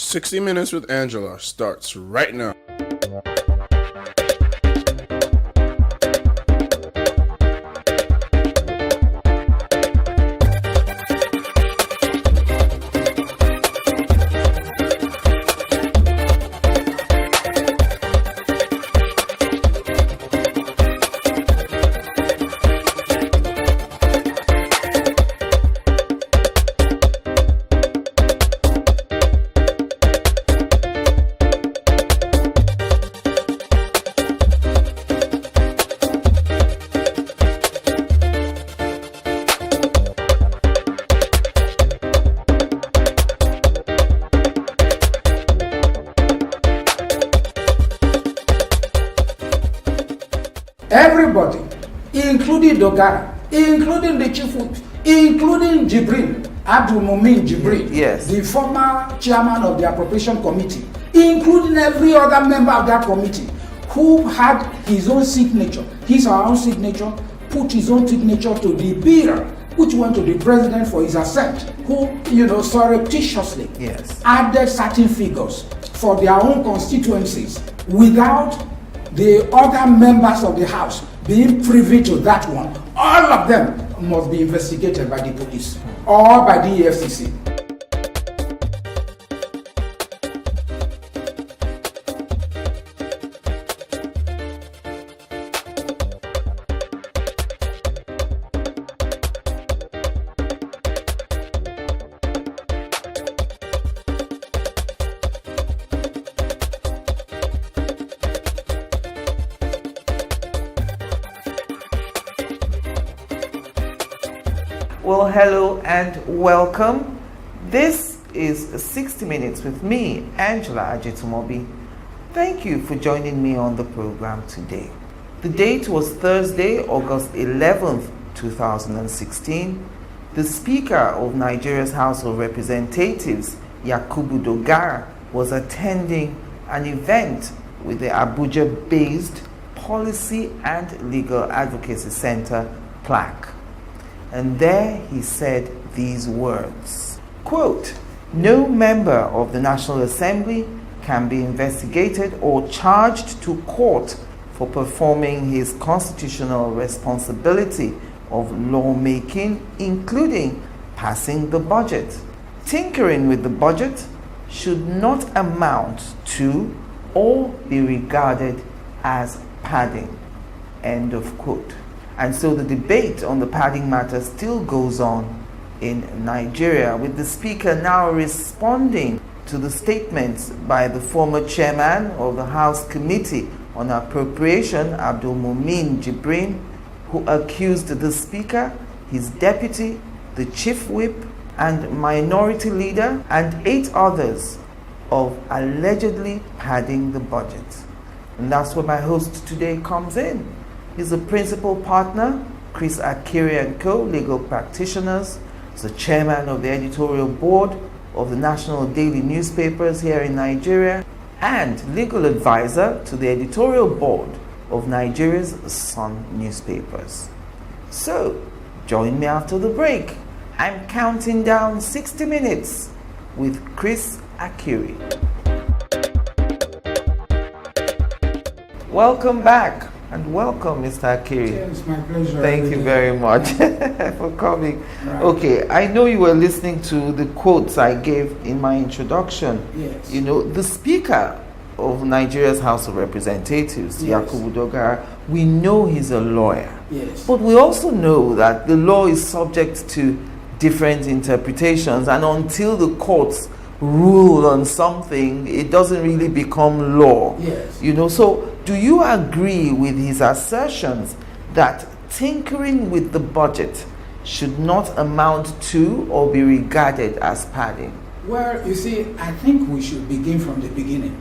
60 Minutes with Angela starts right now. Everybody, including Dogara, including the chief whip, including Abdul Mumin Jibril, yes, the former chairman of the appropriation committee, including every other member of that committee who had his own signature, his or her own signature, put his own signature to the bill which went to the president for his assent, who, surreptitiously added certain figures for their own constituencies without the other members of the House being privy to that one. All of them must be investigated by the police or by the EFCC. Well, hello and welcome. This is 60 Minutes with me, Angela Ajitumobi. Thank you for joining me on the program today. The date was Thursday, August 11th, 2016. The Speaker of Nigeria's House of Representatives, Yakubu Dogara, was attending an event with the Abuja-based Policy and Legal Advocacy Center, PLAC. And there he said these words, quote, "No member of the National Assembly can be investigated or charged to court for performing his constitutional responsibility of lawmaking, including passing the budget. Tinkering with the budget should not amount to or be regarded as padding." End of quote. And so the debate on the padding matter still goes on in Nigeria, with the Speaker now responding to the statements by the former chairman of the House Committee on Appropriation, Abdul Mumin Jibril, who accused the Speaker, his deputy, the chief whip, and minority leader, and 8 others of allegedly padding the budget. And that's where my host today comes in. He's a principal partner, Chris AKIRI & Co., legal practitioners. He's the chairman of the editorial board of the national daily newspapers here in Nigeria, and legal advisor to the editorial board of Nigeria's Sun newspapers. So, join me after the break. I'm counting down 60 minutes with Chris AKIRI. Welcome back. And welcome, Mr. AKIRI. It's my pleasure. Thank you very much for coming. Right. Okay, I know you were listening to the quotes I gave in my introduction. Yes. The Speaker of Nigeria's House of Representatives, yes, Yakubu Dogara, we know he's a lawyer. Yes. But we also know that the law is subject to different interpretations, and until the courts rule on something, it doesn't really become law. Yes. So do you agree with his assertions that tinkering with the budget should not amount to or be regarded as padding? Well, you see, I think we should begin from the beginning.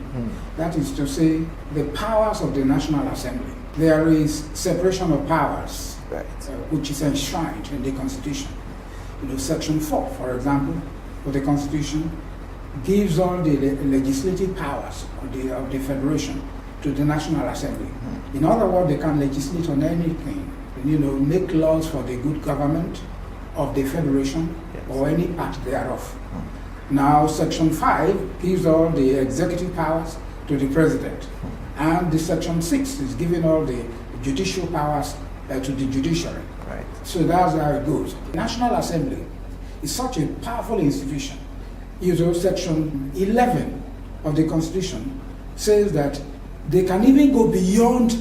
That is to say, the powers of the National Assembly. There is separation of powers, right, which is enshrined in the Constitution. Section 4, for example, of the Constitution gives all the legislative powers of the Federation to the National Assembly. In other words, they can legislate on anything, make laws for the good government of the Federation, yes, or any part thereof. Now, Section 5 gives all the executive powers to the president, and the Section 6 is giving all the judicial powers to the judiciary. Right. So that's how it goes. National Assembly is such a powerful institution. Section 11 of the Constitution says that they can even go beyond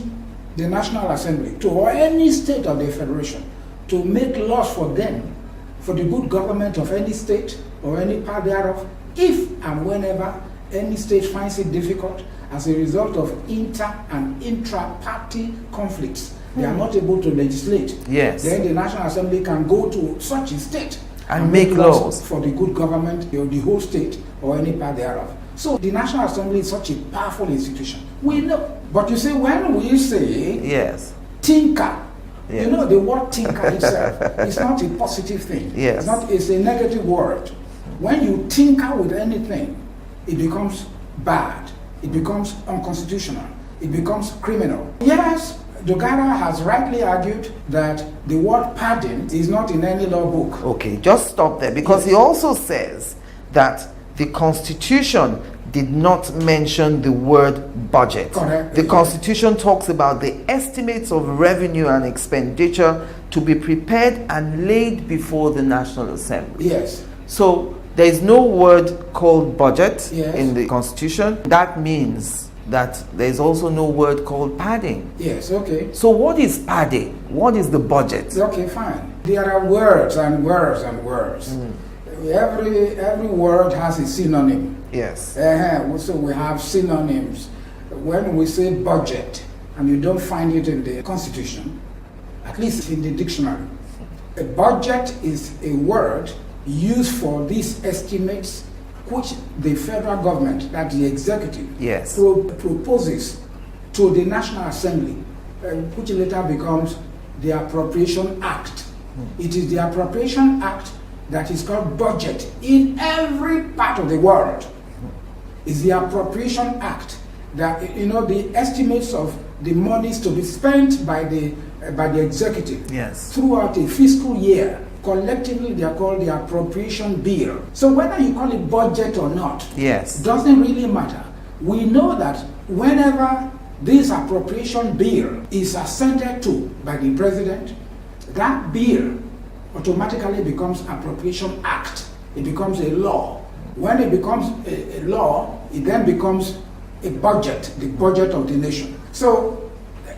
the National Assembly to any state of the Federation to make laws for them, for the good government of any state or any part thereof, if and whenever any state finds it difficult as a result of inter and intra-party conflicts. They are not able to legislate. Yes. Then the National Assembly can go to such a state and make laws for the good government of the whole state or any part thereof. So the National Assembly is such a powerful institution. We know. But you see, when we say yes, tinker, yes, you know, the word tinker itself is not a positive thing. Yes. It's a negative word. When you tinker with anything, it becomes bad. It becomes unconstitutional. It becomes criminal. Yes, Dogara has rightly argued that the word pardon is not in any law book. Okay, just stop there, because he also says that the Constitution did not mention the word budget. Correct. The Constitution talks about the estimates of revenue and expenditure to be prepared and laid before the National Assembly. Yes. So there is no word called budget Yes. in the Constitution. That means that there is also no word called padding. Yes, okay. So what is padding? What is the budget? Okay, fine. There are words and words and words. Every word has a synonym. Yes. So we have synonyms. When we say budget, and you don't find it in the Constitution, at least in the dictionary, a budget is a word used for these estimates which the federal government, that the executive, Yes. proposes to the National Assembly, which later becomes the Appropriation Act. It is the Appropriation Act that is called budget in every part of the world. It's the Appropriation Act that, the estimates of the monies to be spent by the executive Yes. throughout a fiscal year. Collectively, they are called the appropriation bill. So whether you call it budget or not, Yes. doesn't really matter. We know that whenever this appropriation bill is assented to by the president, that bill automatically becomes Appropriation Act. It becomes a law. When it becomes a law, it then becomes a budget, the budget of the nation. So,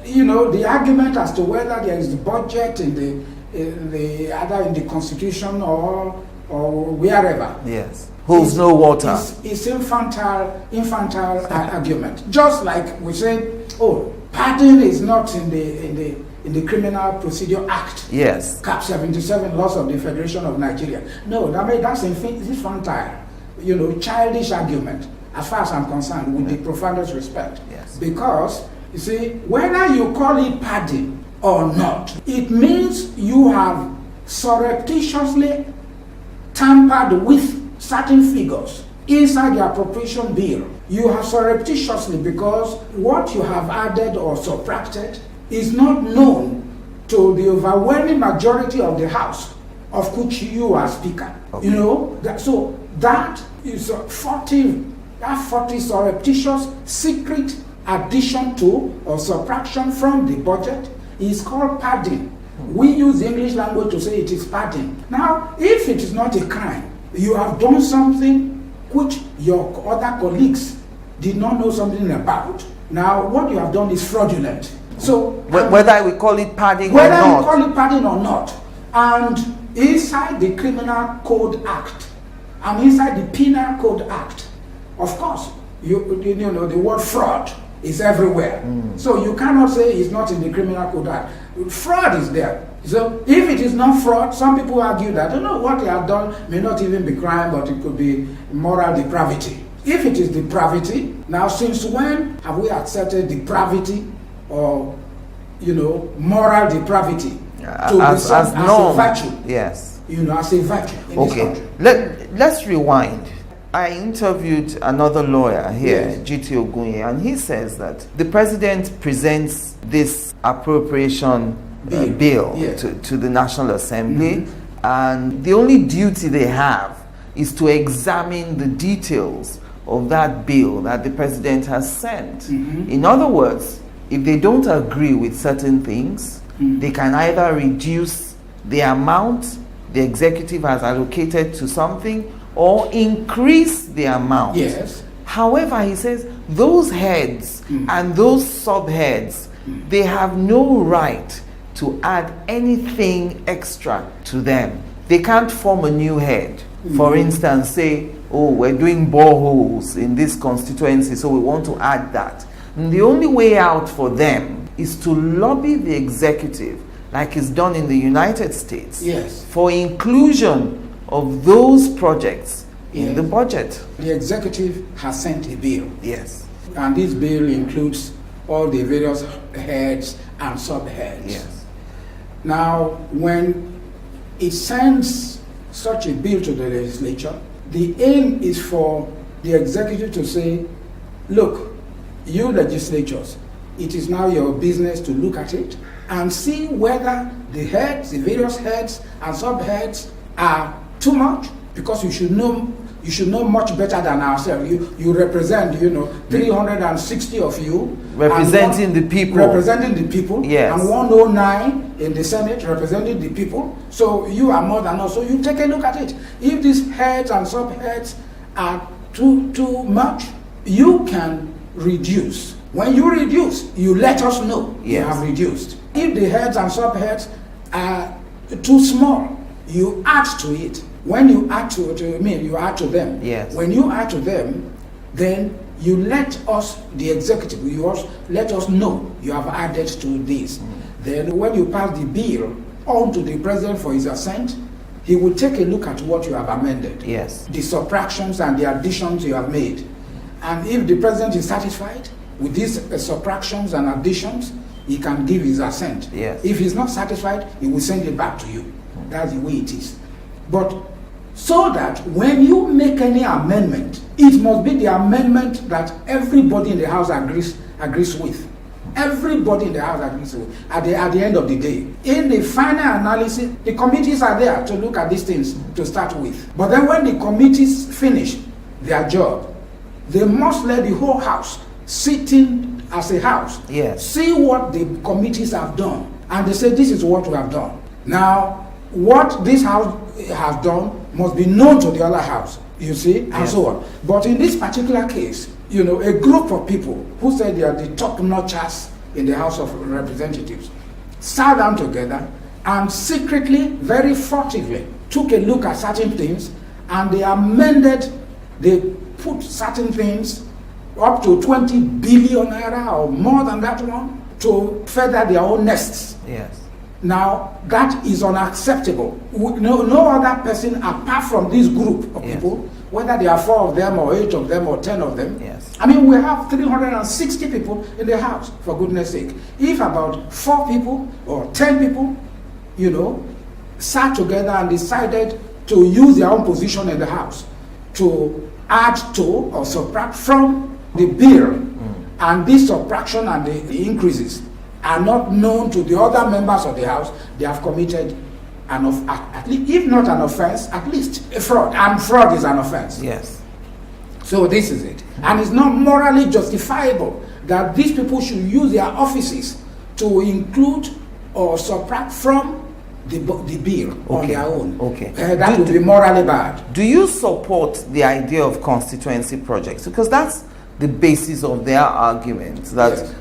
the argument as to whether there is the budget in either in the Constitution or wherever. Yes. Holds no water. It's infantile argument. Just like we say, pardon is not in the Criminal Procedure Act. Yes. Cap 77 laws of the Federation of Nigeria. No, that's infantile, childish argument, as far as I'm concerned, with the profoundest respect. Yes. Because, you see, whether you call it pardon or not, it means you have surreptitiously tampered with certain figures inside the appropriation bill. You have surreptitiously, because what you have added or subtracted is not known to the overwhelming majority of the House, of which you are Speaker. Okay. So that is a 40 surreptitious secret addition to or subtraction from the budget is called padding. We use the English language to say it is padding. Now, if it is not a crime, you have done something which your other colleagues did not know something about. Now, what you have done is fraudulent. So, whether we call it padding or whether not. you call it padding or not, and inside the Criminal Code Act and inside the Penal Code Act, of course, the word fraud is everywhere. So you cannot say it's not in the Criminal Code Act. Fraud is there. So if it is not fraud, some people argue that, what they have done may not even be crime, but it could be moral depravity. If it is depravity, now since when have we accepted depravity or, moral depravity as a virtue? Yes. As a virtue in this country. Let's rewind. I interviewed another lawyer here, Yes. GT Ogunye, and he says that the president presents this appropriation bill Yes. to the National Assembly, and the only duty they have is to examine the details of that bill that the president has sent. In other words, if they don't agree with certain things, they can either reduce the amount the executive has allocated to something or increase the amount. Yes. However, he says those heads and those subheads, they have no right to add anything extra to them. They can't form a new head. For instance, say, oh, we're doing boreholes in this constituency, so we want to add that. And the only way out for them is to lobby the executive, like is done in the United States, Yes. for inclusion of those projects in the budget. The executive has sent a bill. Yes. And this bill includes all the various heads and subheads. Yes. Now, when it sends such a bill to the legislature, the aim is for the executive to say, look, you legislatures, it is now your business to look at it and see whether the heads, the various heads and subheads are too much, because you should know much better than ourselves. You represent, 360 of you. Representing the people. Representing the people. Yes. And 109 in the Senate representing the people. So you are more than us. So you take a look at it. If these heads and subheads are too much, you can reduce. When you reduce, you let us know you have reduced. If the heads and subheads are too small, you add to it. When you add you add to them. Yes. When you add to them, then you let us, the executive, let us know you have added to this. Then when you pass the bill on to the president for his assent, he will take a look at what you have amended. Yes. The subtractions and the additions you have made. And if the president is satisfied with these subtractions and additions, he can give his assent. Yes. If he's not satisfied, he will send it back to you. That's the way it is. But so that when you make any amendment, it must be the amendment that everybody in the House agrees with. Everybody in the House agrees with at the end of the day. In the final analysis, the committees are there to look at these things to start with. But then when the committees finish their job, they must let the whole House, sitting as a House, see what the committees have done. And they say, this is what we have done. Now, what this House has done must be known to the other House, you see, and so on. But in this particular case, a group of people who said they are the top-notchers in the House of Representatives sat down together and secretly, very furtively, took a look at certain things, and they amended, they put certain things up to 20 billion naira or more than that one to feather their own nests. Yes. Now, that is unacceptable. No other person apart from this group of people, whether there are 4 of them or 8 of them or 10 of them. Yes. I mean, we have 360 people in the House, for goodness sake. If about 4 people or 10 people, sat together and decided to use their own position in the House to add to or subtract from the bill, and this subtraction and the increases are not known to the other members of the House, they have committed at least, if not an offense, at least a fraud. And fraud is an offense. Yes. So this is it. And it's not morally justifiable that these people should use their offices to include or subtract from the bill on their own. Okay. That would be morally bad. Do you support the idea of constituency projects? Because that's the basis of their argument, that,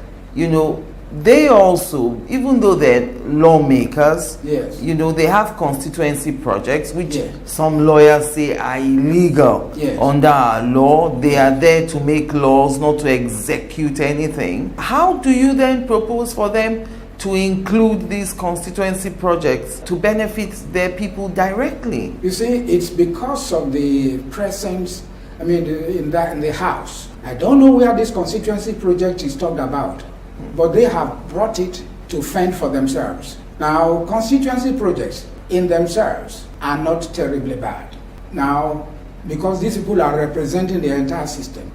they also, even though they're lawmakers, they have constituency projects, which some lawyers say are illegal under our law. They are there to make laws, not to execute anything. How do you then propose for them to include these constituency projects to benefit their people directly? You see, it's because of the presence, in the House. I don't know where this constituency project is talked about, but they have brought it to fend for themselves. Now, constituency projects in themselves are not terribly bad. Now, because these people are representing the entire system.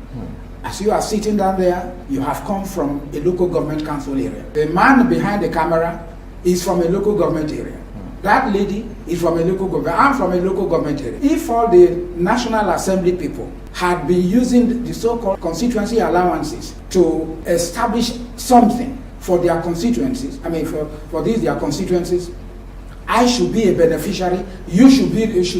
As you are sitting down there, you have come from a local government council area. The man behind the camera is from a local government area. That lady is from a local government. I'm from a local government area. If all the National Assembly people had been using the so-called constituency allowances to establish something for their constituencies, for these their constituencies, I should be a beneficiary, you should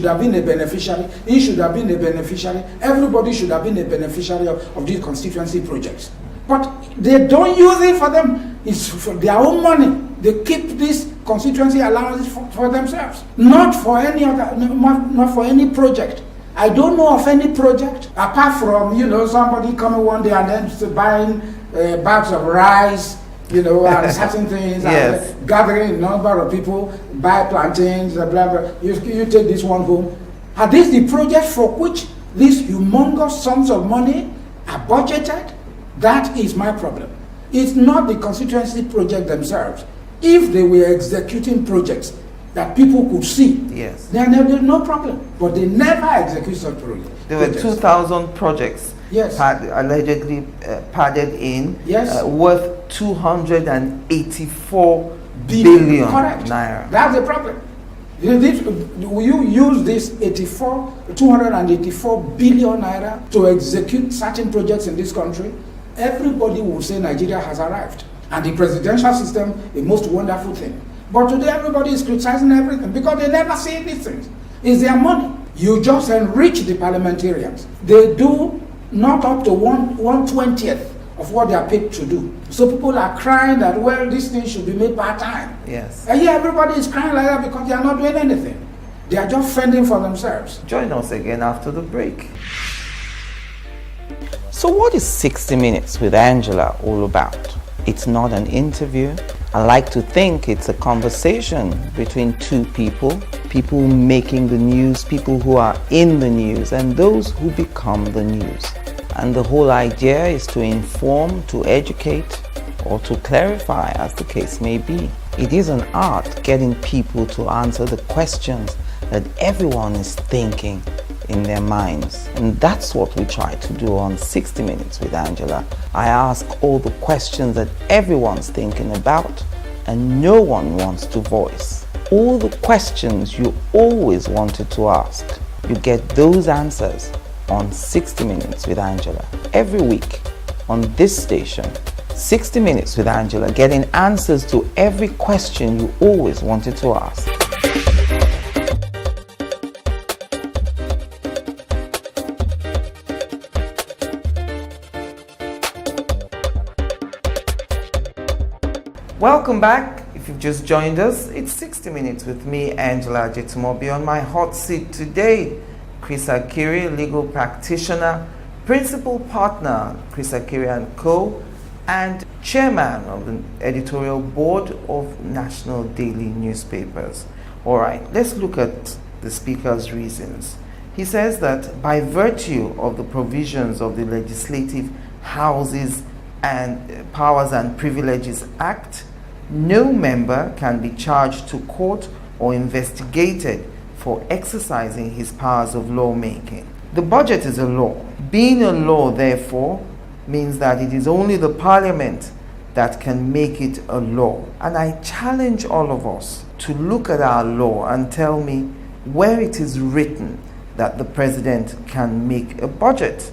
have been a beneficiary, he should have been a beneficiary, everybody should have been a beneficiary of these constituency projects. But they don't use it for them. It's for their own money. They keep these constituency allowances for themselves, not for any other, not for any project. I don't know of any project apart from somebody coming one day and then buying bags of rice, and certain things, yes. and gathering a number of people, buy plantains, blah blah. You take this one home. Are these the projects for which these humongous sums of money are budgeted? That is my problem. It's not the constituency project themselves. If they were executing projects that people could see, yes, then there's no problem. But they never execute such projects. There were 2,000 projects, yes, allegedly padded in, yes, worth 284 billion correct. naira. That's the problem. You use this 284 billion naira to execute certain projects in this country, everybody will say Nigeria has arrived. And the presidential system, a most wonderful thing. But today everybody is criticizing everything because they never see these things. It's their money. You just enrich the parliamentarians. They do not up to 1/20th of what they are paid to do. So people are crying that, well, this thing should be made part-time. Yes. And yeah, everybody is crying like that because they are not doing anything. They are just fending for themselves. Join us again after the break. So what is 60 Minutes with Angela all about? It's not an interview. I like to think it's a conversation between two people making the news, people who are in the news, and those who become the news. And the whole idea is to inform, to educate, or to clarify, as the case may be. It is an art getting people to answer the questions that everyone is thinking in their minds. And that's what we try to do on 60 Minutes with Angela. I ask all the questions that everyone's thinking about and no one wants to voice. All the questions you always wanted to ask, you get those answers on 60 Minutes with Angela. Every week on this station, 60 Minutes with Angela, getting answers to every question you always wanted to ask. Welcome back. If you've just joined us, it's 60 Minutes with me, Angela Ajetomobi. On my hot seat today, Chris AKIRI, legal practitioner, principal partner, Chris AKIRI & Co., and chairman of the editorial board of national daily newspapers. All right, let's look at the speaker's reasons. He says that by virtue of the provisions of the Legislative Houses and Powers and Privileges Act, no member can be charged to court or investigated for exercising his powers of lawmaking. The budget is a law. Being a law, therefore, means that it is only the parliament that can make it a law. And I challenge all of us to look at our law and tell me where it is written that the president can make a budget.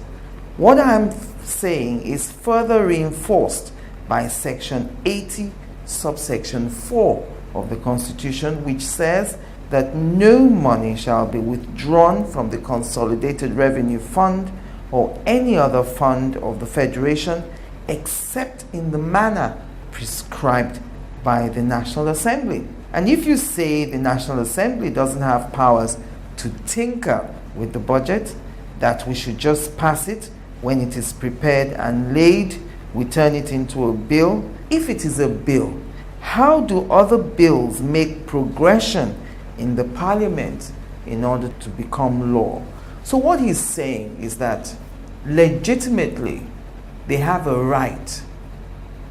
What I'm saying is further reinforced by Section 80, subsection 4 of the Constitution, which says that no money shall be withdrawn from the Consolidated Revenue Fund or any other fund of the Federation except in the manner prescribed by the National Assembly. And if you say the National Assembly doesn't have powers to tinker with the budget, that we should just pass it when it is prepared and laid, we turn it into a bill. If it is a bill, how do other bills make progression in the parliament in order to become law? So what he's saying is that legitimately they have a right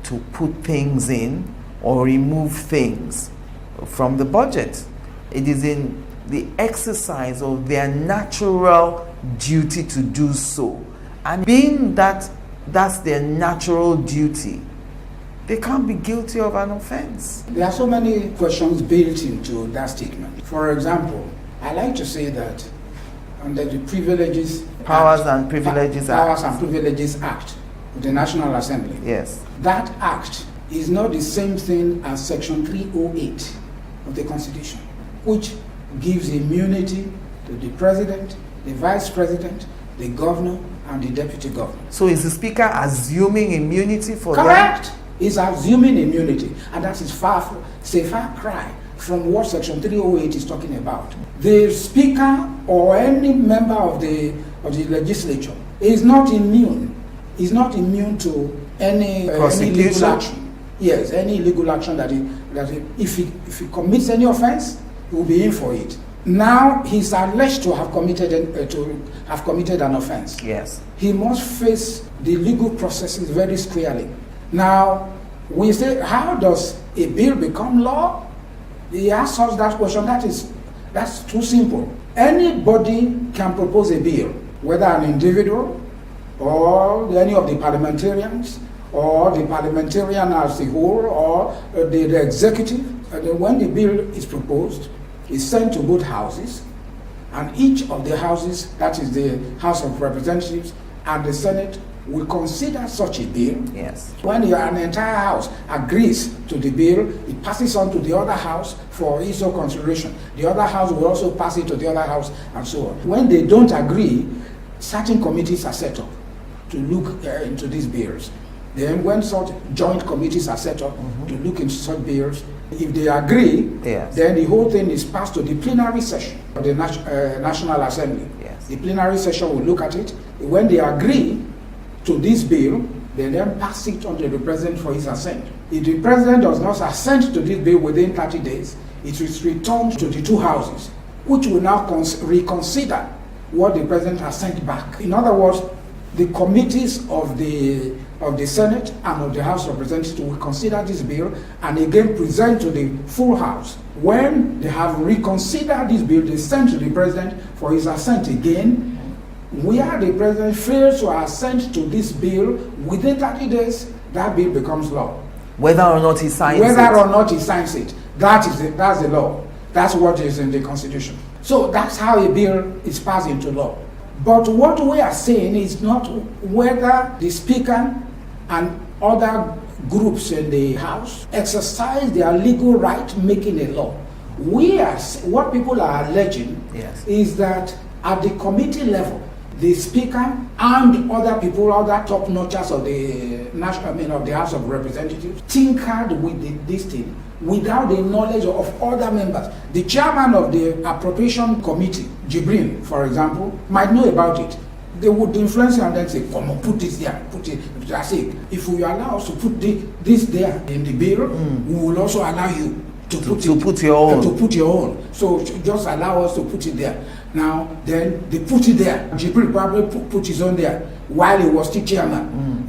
to put things in or remove things from the budget. It is in the exercise of their natural duty to do so. And being that that's their natural duty, they can't be guilty of an offense. There are so many questions built into that statement. For example, I like to say that under the Powers and Privileges Act of the National Assembly, yes, that act is not the same thing as Section 308 of the Constitution, which gives immunity to the President, the Vice President, the Governor, and the Deputy Governor. So is the Speaker assuming immunity for them? Correct. He's assuming immunity, and that is it's a far cry from what Section 308 is talking about. The Speaker or any member of the legislature is not immune. He's not immune to any legal action. Yes, any legal action if he commits any offense, he will be in for it. Now he's alleged to have committed an offense. Yes. He must face the legal processes very squarely. Now, we say, how does a bill become law? He asks us that question. That's too simple. Anybody can propose a bill, whether an individual or any of the parliamentarians, or the parliamentarian as a whole, or the executive. When the bill is proposed, it's sent to both houses, and each of the houses, that is the House of Representatives and the Senate, will consider such a bill. Yes. When an entire house agrees to the bill, it passes on to the other house for its own consideration. The other house will also pass it to the other house, and so on. When they don't agree, certain committees are set up to look into these bills. Then when such joint committees are set up to look into such bills, if they agree, yes, then the whole thing is passed to the plenary session of the National Assembly. Yes. The plenary session will look at it. When they agree to this bill, they then pass it on to the President for his assent. If the President does not assent to this bill within 30 days, it is returned to the two houses, which will now reconsider what the President has sent back. In other words, the committees of the Senate and of the House of Representatives will consider this bill and again present to the full House. When they have reconsidered this bill, they send to the President for his assent again. Where the President fails to assent to this bill within 30 days, that bill becomes law. Whether or not he signs it. That's the law. That's what is in the Constitution. So that's how a bill is passed into law. But what we are saying is not whether the Speaker and other groups in the House exercise their legal right making a law. What people are alleging is that at the committee level, the Speaker and other people, other top notchers of the House of Representatives, tinkered with this thing without the knowledge of other members. The chairman of the Appropriation Committee, Jibrin, for example, might know about it. They would influence him and then say, come on, put this there, put it. I say, if we allow us to put this there in the bill, we will also allow you to put your own. So just allow us to put it there. Now, then they put it there. Jibrin probably put his own there while he was still chairman.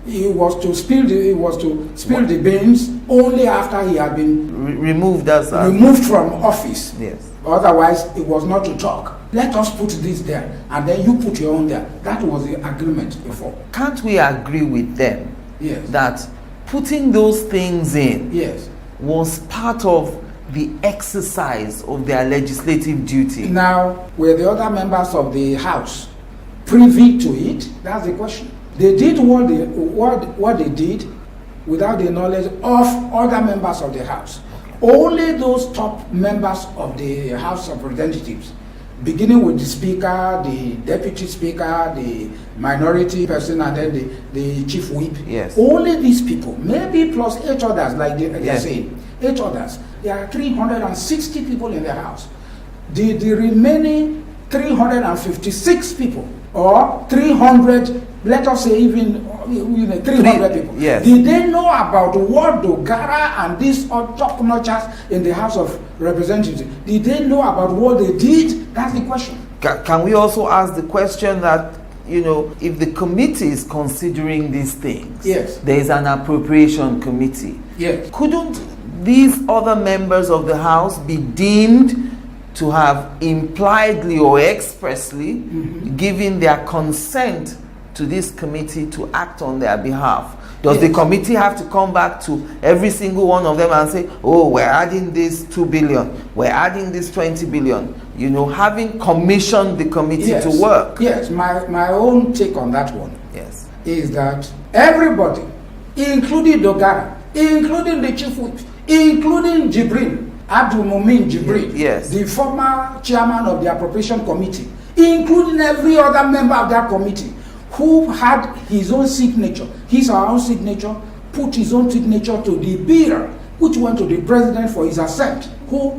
He was to spill the beans only after he had been removed from office. Yes. Otherwise, it was not to talk. Let us put this there, and then you put your own there. That was the agreement before. Can't we agree with them? Yes. That putting those things in was part of the exercise of their legislative duty? Now, were the other members of the House privy to it? That's the question. They did what they did without the knowledge of other members of the House. Only those top members of the House of Representatives, beginning with the Speaker, the Deputy Speaker, the minority person, and then the Chief Whip. Yes. Only these people, maybe plus 8 others, like they're saying, 8 others. There are 360 people in the House. The remaining 356 people, or 300, let us say even 300 people. Yes. Did they know about what Dogara and these top notchers in the House of Representatives, did they know about what they did? That's the question. Can we also ask the question that, if the committee is considering these things, there is an appropriation committee. Yes. Couldn't these other members of the House be deemed to have impliedly or expressly given their consent to this committee to act on their behalf? Does the Yes. committee have to come back to every single one of them and say, oh, we're adding this 2 billion, we're adding this 20 billion? You know, having commissioned the committee Yes. to work. Yes, my own take on that one Yes. is that everybody, including Dogara, including the chief whip, including Jibril, Abdul Mumin Jibril, Yes. the former chairman of the appropriation committee, including every other member of that committee who had his own signature, his or her own signature, put his own signature to the bill which went to the president for his assent, who,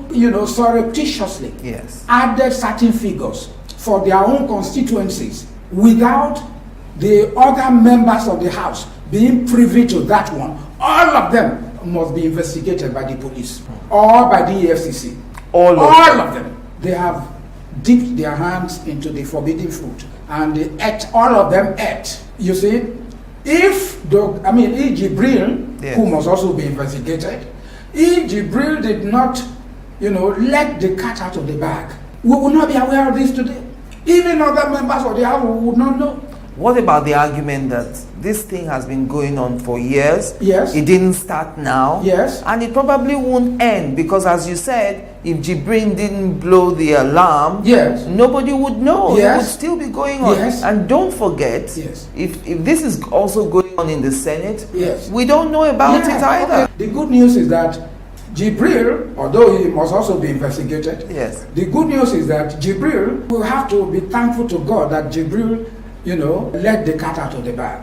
surreptitiously Yes. added certain figures for their own constituencies without the other members of the House being privy to that one. All of them must be investigated by the police or by the EFCC. All of them. They have dipped their hands into the forbidden fruit and they ate, all of them ate. You see, if Jibril, Yes. who must also be investigated, if Jibril did not, let the cat out of the bag, we would not be aware of this today. Even other members of the House would not know. What about the argument that this thing has been going on for years? Yes. It didn't start now. Yes. And it probably won't end because, as you said, if Jibrin didn't blow the alarm, Yes. nobody would know. Yes. It would still be going on. Yes. And don't forget, Yes. if this is also going on in the Senate, Yes. we don't know about it either. Okay. The good news is that Jibril, although he must also be investigated, Yes. the good news is that Jibril, we have to be thankful to God that Jibril, let the cat out of the bag.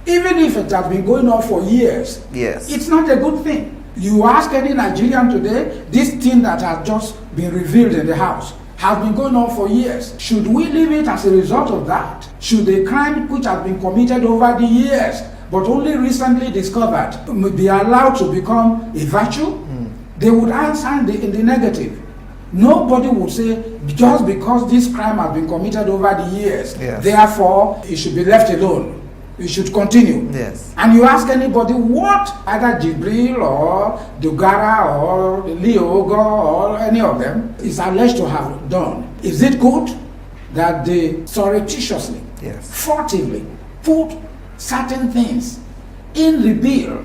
Even if it has been going on for years, Yes. it's not a good thing. You ask any Nigerian today, this thing that has just been revealed in the House has been going on for years. Should we leave it as a result of that? Should the crime which has been committed over the years, but only recently discovered, be allowed to become a virtue? They would answer in the negative. Nobody would say, just because this crime has been committed over the years, Yes. therefore it should be left alone. It should continue. Yes. And you ask anybody what either Jibril or Dogara or Leo Ogor or any of them is alleged to have done. Is it good that they surreptitiously, Yes. furtively put certain things in the bill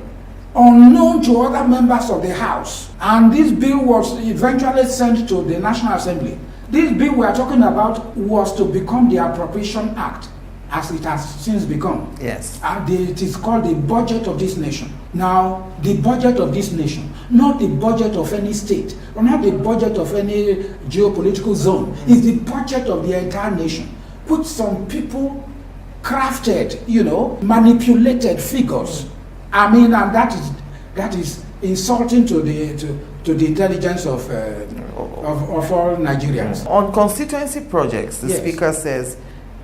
unknown to other members of the House? And this bill was eventually sent to the National Assembly. This bill we are talking about was to become the Appropriation Act, as it has since become. Yes. And it is called the budget of this nation. Now, the budget of this nation, not the budget of any state, or not the budget of any geopolitical zone, is the budget of the entire nation, which some people crafted, manipulated figures. And that is insulting to the intelligence of all Nigerians. On constituency projects, the Yes. Speaker says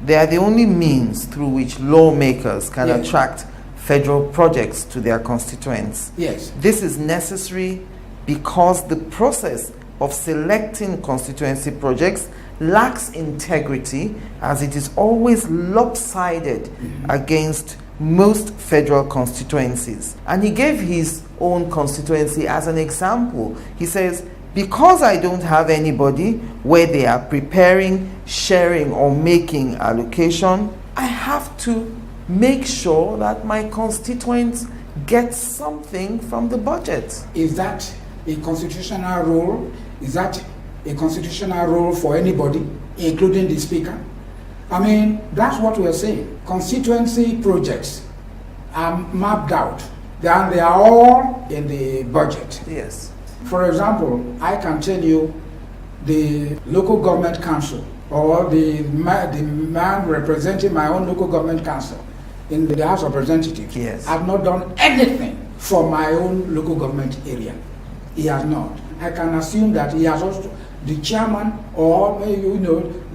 they are the only means through which lawmakers can Yes. attract federal projects to their constituents. Yes. This is necessary because the process of selecting constituency projects lacks integrity, as it is always lopsided against most federal constituencies. And he gave his own constituency as an example. He says, because I don't have anybody where they are preparing, sharing, or making allocation, I have to make sure that my constituents get something from the budget. Is that a constitutional role? Is that a constitutional role for anybody, including the Speaker? That's what we're saying. Constituency projects are mapped out. They are all in the budget. Yes. For example, I can tell you the local government council or the man representing my own local government council in the House of Representatives Yes. have not done anything for my own local government area. He has not. I can assume that he has also, the chairman or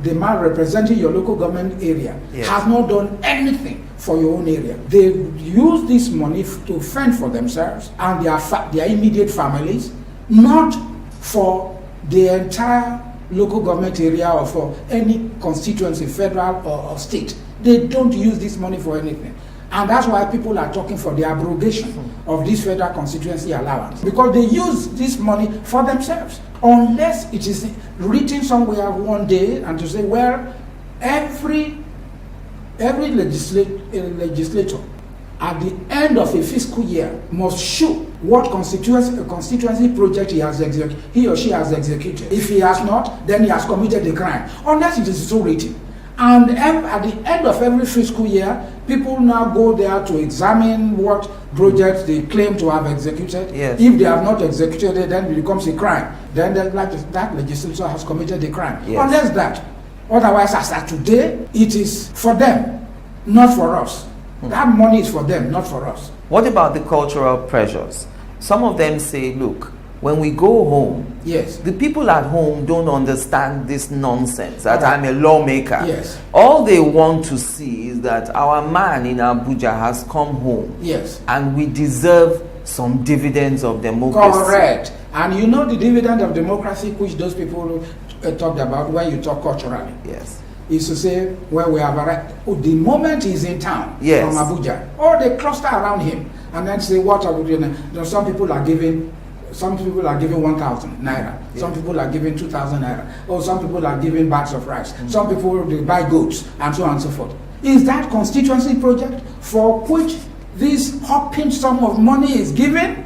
the man representing your local government area Yes. has not done anything for your own area. They use this money to fend for themselves and their immediate families, not for the entire local government area or for any constituency, federal or state. They don't use this money for anything. And that's why people are talking for the abrogation of this federal constituency allowance, because they use this money for themselves. Unless it is written somewhere one day and to say, well, every legislator at the end of a fiscal year must show what constituency project he or she has executed. If he has not, then he has committed a crime, unless it is so written. And at the end of every fiscal year, people now go there to examine what projects they claim to have executed. Yes. If they have not executed it, then it becomes a crime. Then that legislature has committed a crime. Yes. Unless that. Otherwise, as at today, it is for them, not for us. That money is for them, not for us. What about the cultural pressures? Some of them say, look, when we go home, Yes. the people at home don't understand this nonsense that Right. I'm a lawmaker. Yes. All they want to see is that our man in Abuja has come home. Yes. And we deserve some dividends of democracy. Correct. And you know the dividend of democracy which those people talked about when you talk culturally. Yes. Is to say, well, we have arrived. The moment he's in town Yes. from Abuja, or they cluster around him and then say, what are we doing? Some people are giving 1,000 naira. Yeah. Some people are giving 2,000 naira. Or some people are giving bags of rice. Some people they buy goats and so on and so forth. Is that constituency project for which this hopping sum of money is given?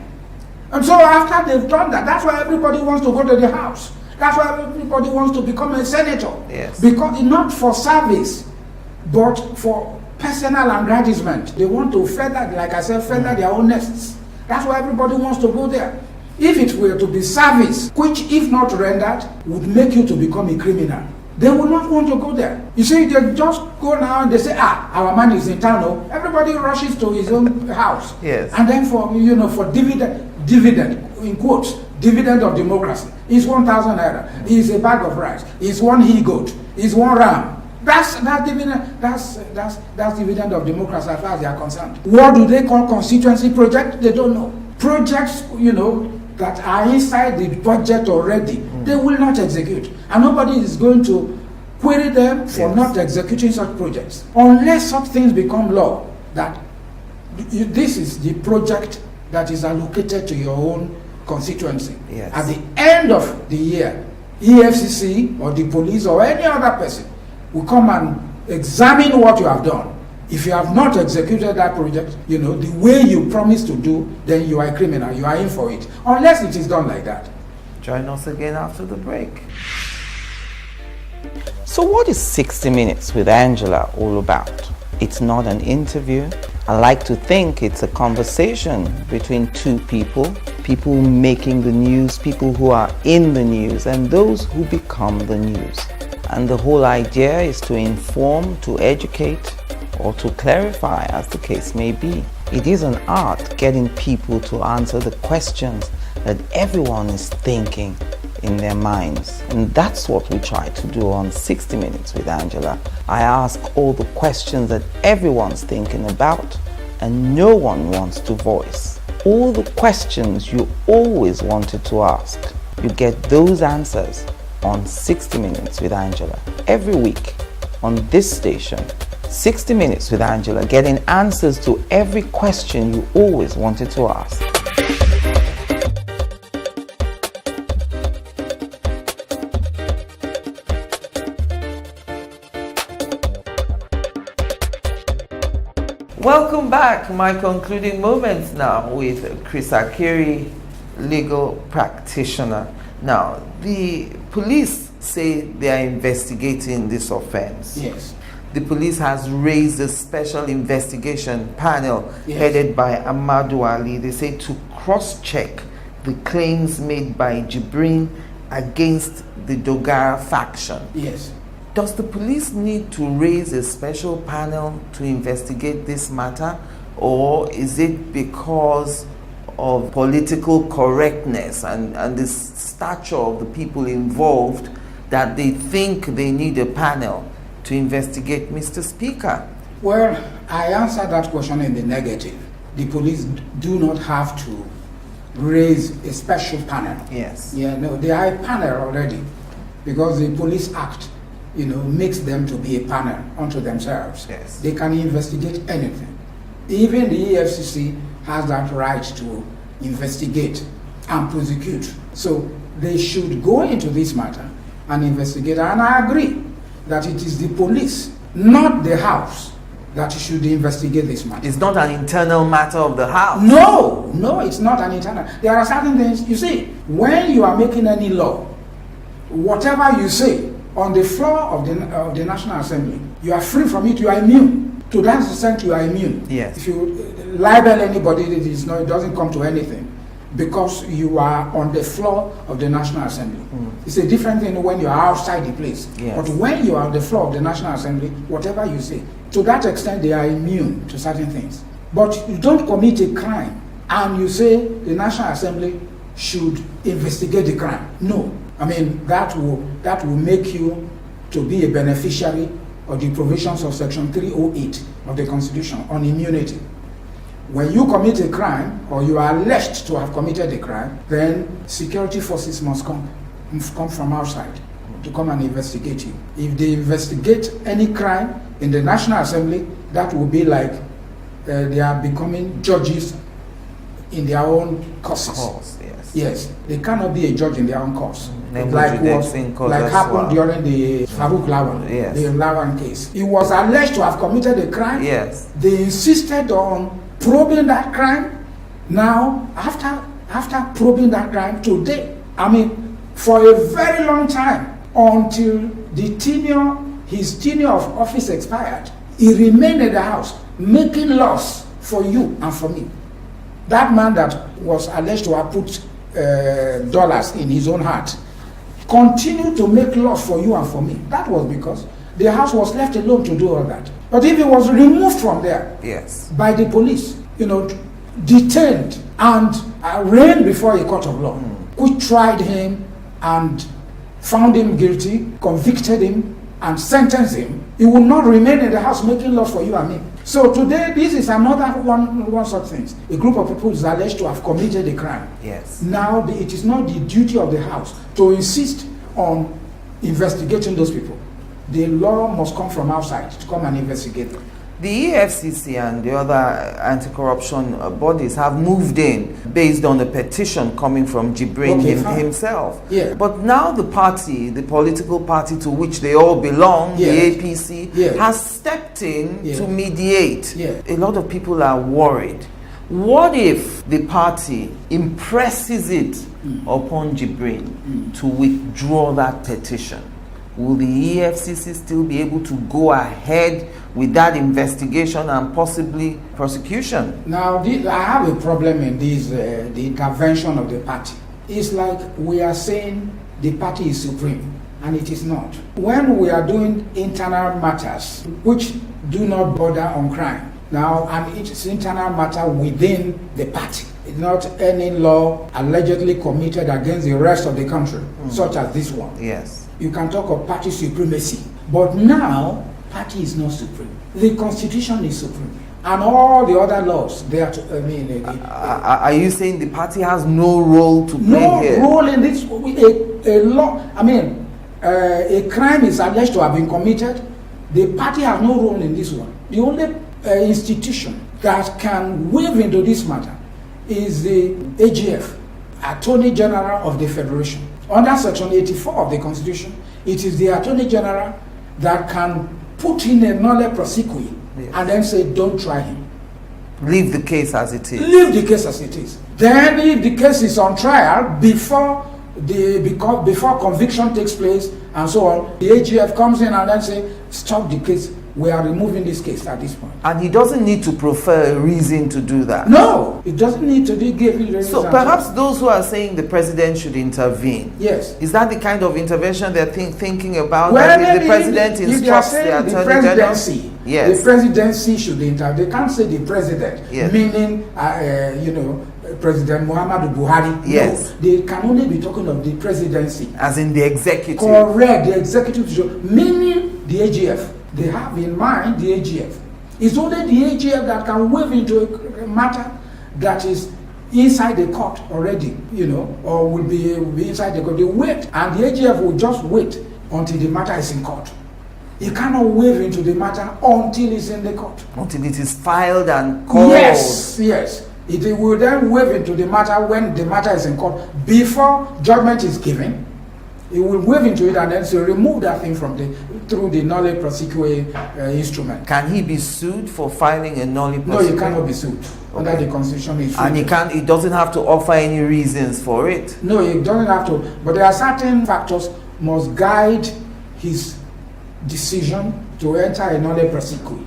And so after they've done that, that's why everybody wants to go to the house. That's why everybody wants to become a senator. Yes. Because not for service, but for personal aggrandizement. They want to feather, like I said, feather their own nests. That's why everybody wants to go there. If it were to be service, which if not rendered, would make you to become a criminal, they will not want to go there. You see, they just go now and they say, our man is in town. Oh. Everybody rushes to his own house. Yes. And then for dividend, in quotes, dividend of democracy, is 1,000 naira, is a bag of rice, is one he-goat, is one ram. That's dividend. That's dividend of democracy as far as they are concerned. What do they call constituency project? They don't know. Projects, that are inside the budget already, they will not execute, and nobody is going to query them for Yes. not executing such projects unless such things become law. That this is the project that is allocated to your own constituency. Yes. At the end of the year, EFCC or the police or any other person will come and examine what you have done. If you have not executed that project, the way you promised to do, then you are a criminal. You are in for it. Unless it is done like that. Join us again after the break. So what is 60 Minutes with Angela all about? It's not an interview. I like to think it's a conversation between two people making the news, people who are in the news, and those who become the news. And the whole idea is to inform, to educate, or to clarify, as the case may be. It is an art getting people to answer the questions that everyone is thinking in their minds. And that's what we try to do on 60 Minutes with Angela. I ask all the questions that everyone's thinking about and no one wants to voice. All the questions you always wanted to ask, you get those answers on 60 Minutes with Angela every week on this station. 60 Minutes with Angela, getting answers to every question you always wanted to ask. Welcome back. My concluding moments now with Chris AKIRI, legal practitioner. Now, the police say they are investigating this offense. Yes. The police has raised a special investigation panel Yes. headed by Amadou Ali. They say to cross-check the claims made by Jibrin against the Dogara faction. Yes. Does the police need to raise a special panel to investigate this matter, or is it because of political correctness and the stature of the people involved that they think they need a panel to investigate, Mr. Speaker? Well, I answered that question in the negative. The police do not have to raise a special panel. Yes. Yeah, no, they are a panel already because the Police Act, makes them to be a panel unto themselves. Yes. They can investigate anything. Even the EFCC has that right to investigate and prosecute. So they should go into this matter and investigate. And I agree that it is the police, not the House, that you should investigate this matter. It's not an internal matter of the House. No, it's not an internal. There are certain things, you see, when you are making any law, whatever you say on the floor of the National Assembly, you are free from it, you are immune. To that extent, you are immune. Yes. If you libel anybody, it doesn't come to anything because you are on the floor of the National Assembly. It's a different thing when you are outside the place. Yes. But when you are on the floor of the National Assembly, whatever you say, to that extent, they are immune to certain things. But you don't commit a crime and you say the National Assembly should investigate the crime. No. I mean, that will make you to be a beneficiary of the provisions of Section 308 of the Constitution on immunity. When you commit a crime or you are alleged to have committed a crime, then security forces must come from outside to come and investigate you. If they investigate any crime in the National Assembly, that will be like they are becoming judges in their own causes. Yes, they cannot be a judge in their own cause. Like happened during the Farouk Lawan, the Lawan case. He was alleged to have committed a crime. Yes. They insisted on probing that crime. Now, after probing that crime today, I mean, for a very long time, until his tenure of office expired, he remained in the house making laws for you and for me. That man that was alleged to have put dollars in his own heart continued to make laws for you and for me. That was because the house was left alone to do all that. But if he was removed from there by the police, detained and arraigned before a court of law, which tried him and found him guilty, convicted him, and sentenced him, he would not remain in the house making laws for you and me. So today, this is another one such thing. A group of people is alleged to have committed a crime. Yes. Now, it is not the duty of the House to insist on investigating those people. The law must come from outside to come and investigate them. The EFCC and the other anti-corruption bodies have moved in based on a petition coming from Jibrin himself. Yeah. But now the party, the political party to which they all belong, the APC, has stepped in to mediate. Yeah. A lot of people are worried. What if the party impresses it upon Jibrin to withdraw that petition? Will the EFCC still be able to go ahead with that investigation and possibly prosecution? Now, I have a problem in this, the intervention of the party. It's like we are saying the party is supreme, and it is not. When we are doing internal matters, which do not border on crime, now, and it's internal matter within the party. It's not any law allegedly committed against the rest of the country, such as this one. Yes. You can talk of party supremacy. But now, party is not supreme. The Constitution is supreme. And all the other laws, they are are you saying the party has no role to play here? No role in this. A crime is alleged to have been committed. The party has no role in this one. The only institution that can weave into this matter is the AGF, Attorney General of the Federation. Under Section 84 of the Constitution, it is the Attorney General that can put in a nolle prosequi and then say, don't try him. Leave the case as it is. Leave the case as it is. Then if the case is on trial, before conviction takes place and so on, the AGF comes in and then say, stop the case. We are removing this case at this point. And he doesn't need to prefer a reason to do that. No, it doesn't need to give you reason. So perhaps those who are saying the president should intervene. Yes. Is that the kind of intervention they're thinking about? Well, that the president instructs the attorney presidency, general? Yes. The presidency should intervene. They can't say the president, meaning President Muhammadu Buhari. Yes. No, they can only be talking of the presidency. As in the executive. Correct, the executive, meaning the AGF. They have in mind the AGF. It's only the AGF that can wave into a matter that is inside the court already, or will be inside the court. They wait, and the AGF will just wait until the matter is in court. You cannot wave into the matter until it's in the court. Until it is filed and called. Yes. It will then wave into the matter when the matter is in court. Before judgment is given, he will wave into it and then say remove that thing through the nolle prosequi instrument. Can he be sued for filing a nolle prosequi? No, he cannot be sued under the constitution. And he doesn't have to offer any reasons for it. No, he doesn't have to. But there are certain factors must guide his decision to enter a nolle prosequi.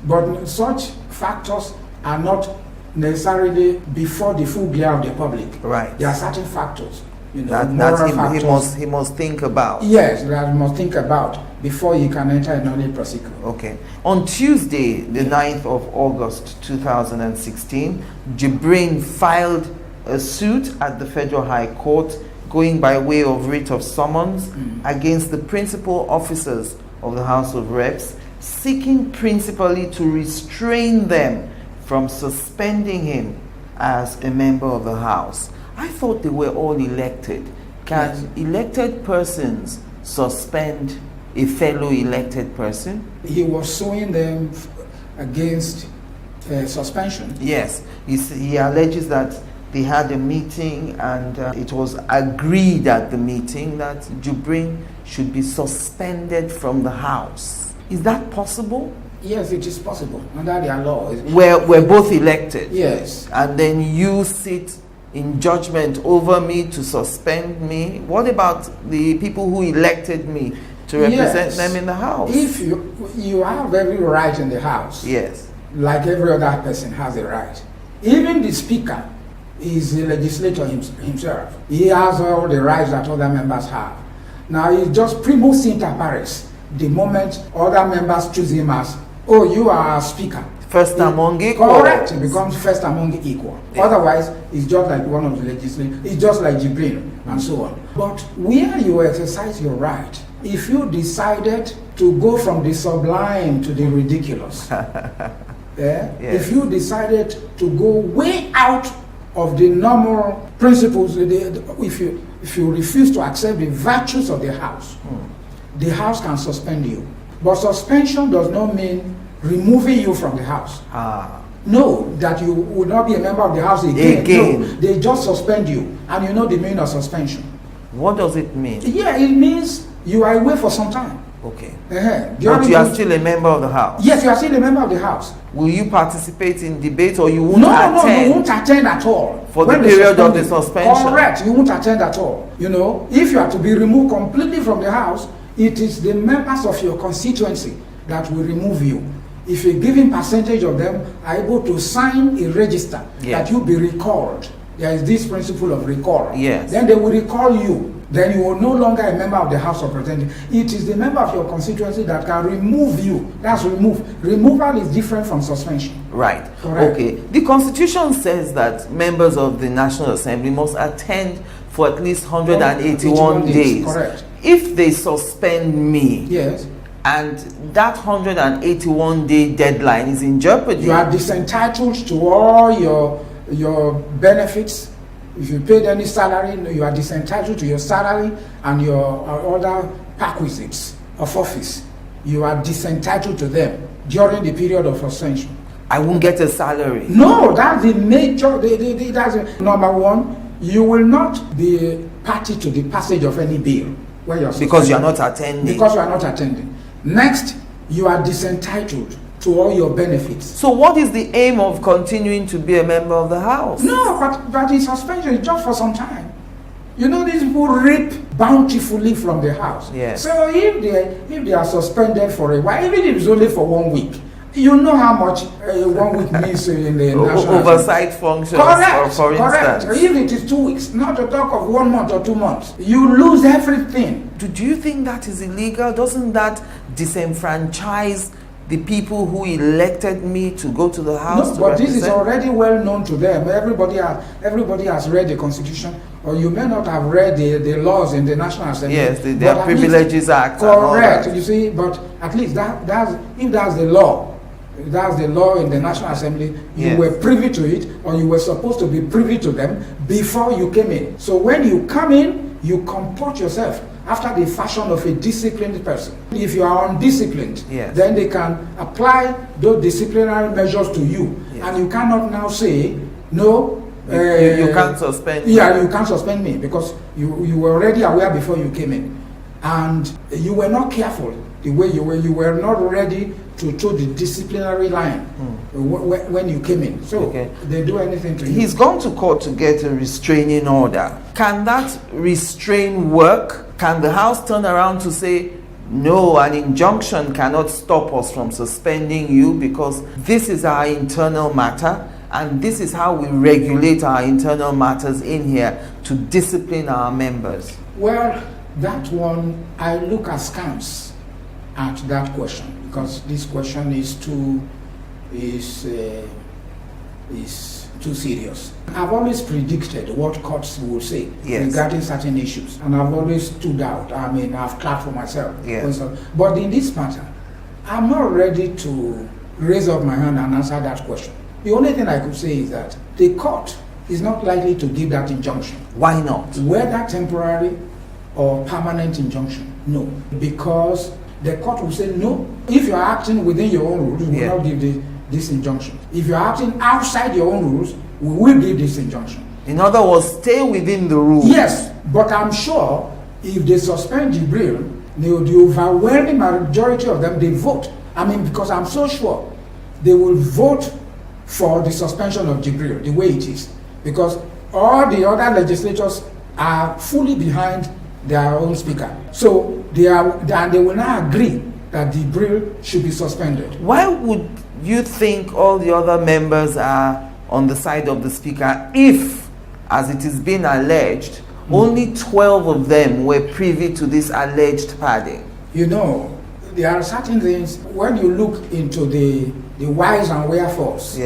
But such factors are not necessarily before the full glare of the public. Right. There are certain factors, that he must think about. Yes, that he must think about before he can enter a nolle prosequi. Okay. On Tuesday, the 9th of August 2016, Jibrin filed a suit at the Federal High Court going by way of writ of summons against the principal officers of the House of Reps, seeking principally to restrain them from suspending him as a member of the House. I thought they were all elected. Can elected persons suspend a fellow elected person? He was suing them against suspension. Yes. He alleges that they had a meeting and it was agreed at the meeting that Jibrin should be suspended from the House. Is that possible? Yes, it is possible under their law. We're both elected. Yes. And then you sit in judgment over me to suspend me. What about the people who elected me to represent them in the House? If you have every right in the House. Yes. Like every other person has a right. Even the Speaker is a legislator himself. He has all the rights that other members have. Now it's just primus inter pares. The moment other members choose him as, oh, you are a speaker. First among equal. Correct. It becomes first among equal. Yeah. Otherwise, it's just like one of the legislators. It's just like Jibrin and so on. But where you exercise your right, if you decided to go from the sublime to the ridiculous, yes. If you decided to go way out of the normal principles, if you refuse to accept the virtues of the House, the House can suspend you. But suspension does not mean removing you from the House. No, that you will not be a member of the House again. No, they just suspend you. And you know the meaning of suspension. What does it mean? Yeah, it means you are away for some time. Okay. But you are still a member of the House? Yes, you are still a member of the House. Will you participate in debate or you won't attend? No, you won't attend at all. For the period of the suspension? Correct, you won't attend at all. You know, if you are to be removed completely from the House, it is the members of your constituency that will remove you. If a given percentage of them are able to sign a register that you be recalled, there is this principle of recall. Yes. Then they will recall you. Then you are no longer a member of the House of Representatives. It is the member of your constituency that can remove you. That's remove. Removal is different from suspension. Right. Correct. Okay. The Constitution says that members of the National Assembly must attend for at least 181 days. Correct. If they suspend me, yes, and that 181-day deadline is in jeopardy, you are disentitled to all your benefits. If you paid any salary, you are disentitled to your salary and your other perquisites of office. You are disentitled to them during the period of suspension. I won't get a salary. No, that's the major. That's number one. You will not be party to the passage of any bill when you're because you are not attending. Because you are not attending. Next, you are disentitled to all your benefits. So what is the aim of continuing to be a member of the House? No, but the suspension is just for some time. You know, these people reap bountifully from the House. Yes. So if they are suspended for a while, even if it's only for 1 week, you know how much 1 week means in the national oversight functions. Correct. For correct. instance. If it is 2 weeks, not to talk of 1 month or 2 months, you lose everything. Do you think that is illegal? Doesn't that disenfranchise the people who elected me to go to the House? No, but this is already well known to them. Everybody has read the Constitution, or you may not have read the laws in the National Assembly. Yes, the Privileges Act. Correct. You see, but at least if that's the law. If that's the law in the National Assembly, you were privy to it, or you were supposed to be privy to them before you came in. So when you come in, you comport yourself after the fashion of a disciplined person. If you are undisciplined, then they can apply those disciplinary measures to you. And you cannot now say, no, You can't suspend me. Yeah, you can't suspend me because you were already aware before you came in. And you were not careful the way you were not ready to toe the disciplinary line when you came in. So they do anything to you. He's gone to court to get a restraining order. Can that restraint work? Can the House turn around to say, no, an injunction cannot stop us from suspending you because this is our internal matter and this is how we regulate our internal matters in here to discipline our members? Well, that one, I look askance at that question because this question is too serious. I've always predicted what courts will say regarding certain issues, and I've always stood out. I mean, I've clapped for myself. Yes. But in this matter, I'm not ready to raise up my hand and answer that question. The only thing I could say is that the court is not likely to give that injunction. Why not? Whether temporary or permanent injunction, no. Because the court will say no. If you are acting within your own rules, we will not give this injunction. If you are acting outside your own rules, we will give this injunction. In other words, stay within the rules. Yes, but I'm sure if they suspend Jibril, the overwhelming majority of them, they vote. I mean, because I'm so sure they will vote for the suspension of Jibril the way it is. Because all the other legislators are fully behind their own speaker. So they will not agree that Jibril should be suspended. Why would you think all the other members are on the side of the speaker if, as it is being alleged, only 12 of them were privy to this alleged padding? You know, there are certain things, when you look into the whys and wherefores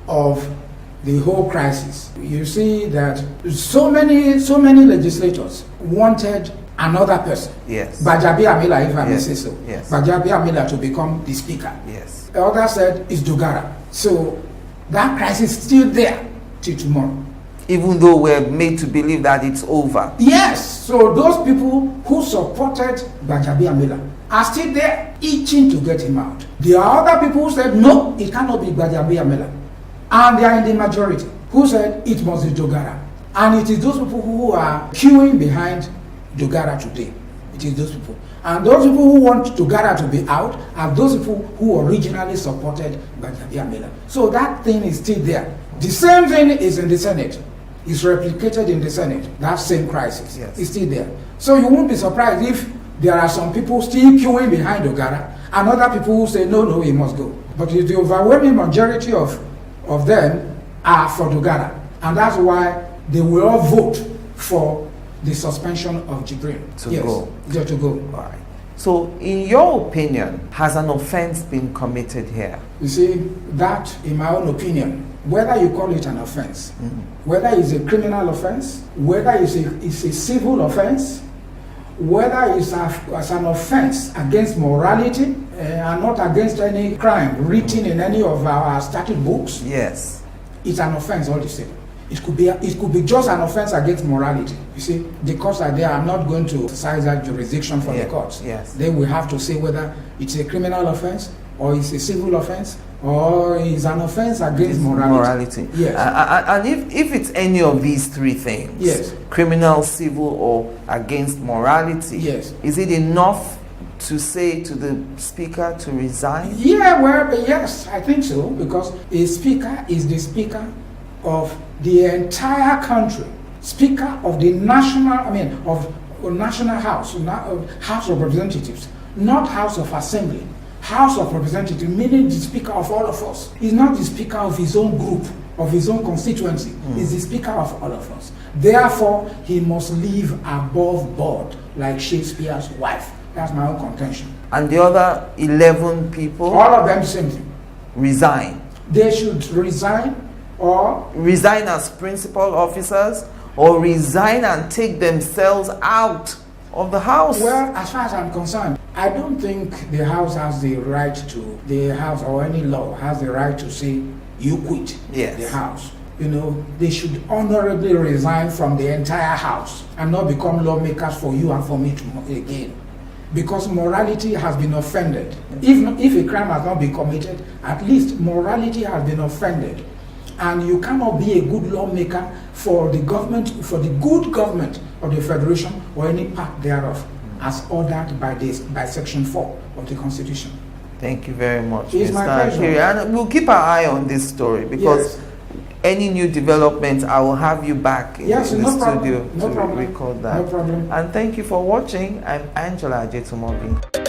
of the whole crisis, you see that so many legislators wanted another person. Yes. Bajabi Amila, if I may say so. Yes. Bajabi Amila to become the speaker. Yes. The other said it's Dogara. So that crisis is still there till tomorrow. Even though we're made to believe that it's over. Yes. So those people who supported Bajabi Amila are still there itching to get him out. There are other people who said no, it cannot be Bajabi Amila. And they are in the majority who said it must be Dogara. And it is those people who are queuing behind Dogara today. It is those people. And those people who want Dogara to be out are those people who originally supported Bajabi Amila. So that thing is still there. The same thing is in the Senate. It's replicated in the Senate. That same crisis is still there. So you won't be surprised if there are some people still queuing behind Dogara and other people who say, no, he must go. But the overwhelming majority of them are for Dogara. And that's why they will all vote for the suspension of Jibril. To go. All right. So, in your opinion, has an offense been committed here? You see, that, in my own opinion, whether you call it an offense, whether it's a criminal offense, whether it's a civil offense, whether it's an offense against morality and not against any crime written in any of our statute books, it's an offense all the same. It could be just an offense against morality. You see, the courts are there. I'm not going to exercise that jurisdiction for the courts. Then we have to say whether it's a criminal offense or it's a civil offense or it's an offense against morality. Yes. And if it's any of these three things, criminal, civil, or against morality, is it enough to say to the speaker to resign? Yeah, well, yes, I think so, because a speaker is the speaker of the entire country, speaker of the national house, House of Representatives, not House of Assembly. House of Representatives, meaning the speaker of all of us. He's not the speaker of his own group, of his own constituency. He's the speaker of all of us. Therefore, he must live above board, like Shakespeare's wife. That's my own contention. And the other 11 people? All of them, same thing. Resign. They should resign, or resign as principal officers, or resign and take themselves out of the House. Well, as far as I'm concerned, I don't think the House has the right to, the House or any law has the right to say, you quit the House. You know, they should honorably resign from the entire House and not become lawmakers for you and for me again. Because morality has been offended. If a crime has not been committed, at least morality has been offended. And you cannot be a good lawmaker for the government, for the good government of the Federation or any part thereof, as ordered by Section 4 of the Constitution. Thank you very much, It's Mr. my pleasure. AKIRI. And we'll keep our eye on this story because Yes. any new development, I will have you back in, Yes, in no the problem. studio No to problem. record that. No problem. And thank you for watching. I'm Angela Ajetumobi.